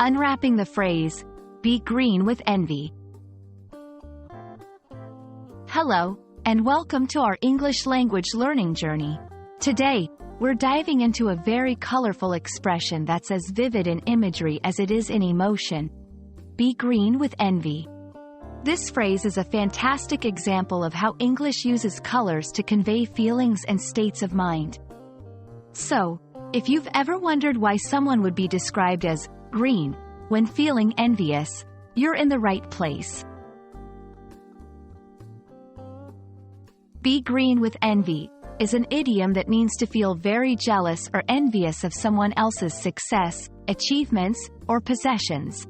Unwrapping the phrase, be green with envy. Hello, and welcome to our English language learning journey. Today, we're diving into a very colorful expression that's as vivid in imagery as it is in emotion. Be green with envy. This phrase is a fantastic example of how English uses colors to convey feelings and states of mind. So, if you've ever wondered why someone would be described as green when feeling envious, you're in the right place. Be green with envy is an idiom that means to feel very jealous or envious of someone else's success, achievements, or possessions.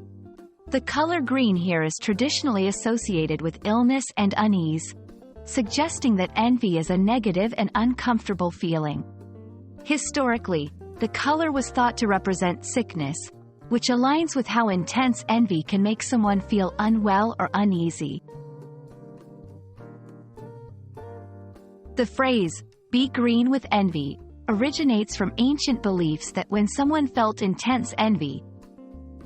The color green here is traditionally associated with illness and unease, suggesting that envy is a negative and uncomfortable feeling. Historically, the color was thought to represent sickness, which aligns with how intense envy can make someone feel unwell or uneasy. The phrase, be green with envy, originates from ancient beliefs that when someone felt intense envy,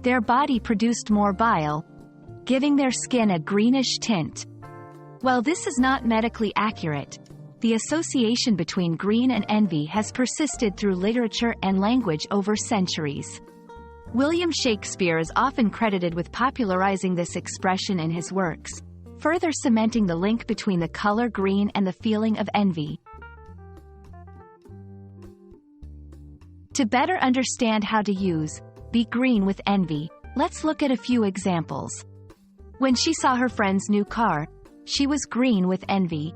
their body produced more bile, giving their skin a greenish tint. While this is not medically accurate, the association between green and envy has persisted through literature and language over centuries. William Shakespeare is often credited with popularizing this expression in his works, further cementing the link between the color green and the feeling of envy. To better understand how to use be green with envy, let's look at a few examples. When she saw her friend's new car, she was green with envy.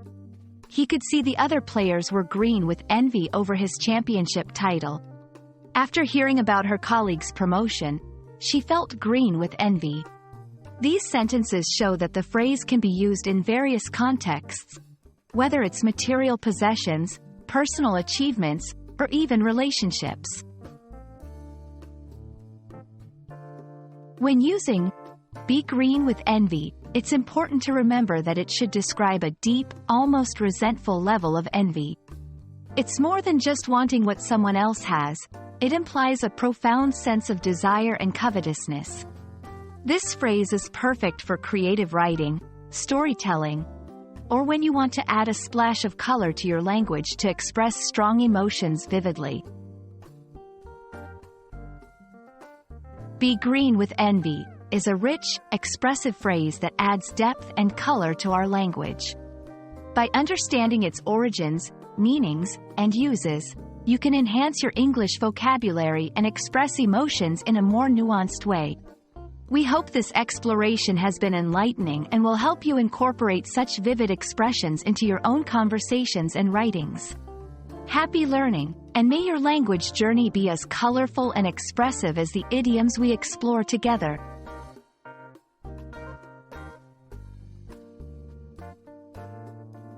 He could see the other players were green with envy over his championship title. After hearing about her colleague's promotion, she felt green with envy. These sentences show that the phrase can be used in various contexts, whether it's material possessions, personal achievements, or even relationships. When using be green with envy, it's important to remember that it should describe a deep, almost resentful level of envy. It's more than just wanting what someone else has. It implies a profound sense of desire and covetousness. This phrase is perfect for creative writing, storytelling, or when you want to add a splash of color to your language to express strong emotions vividly. Be green with envy is a rich, expressive phrase that adds depth and color to our language. By understanding its origins, meanings, and uses, you can enhance your English vocabulary and express emotions in a more nuanced way. We hope this exploration has been enlightening and will help you incorporate such vivid expressions into your own conversations and writings. Happy learning, and may your language journey be as colorful and expressive as the idioms we explore together.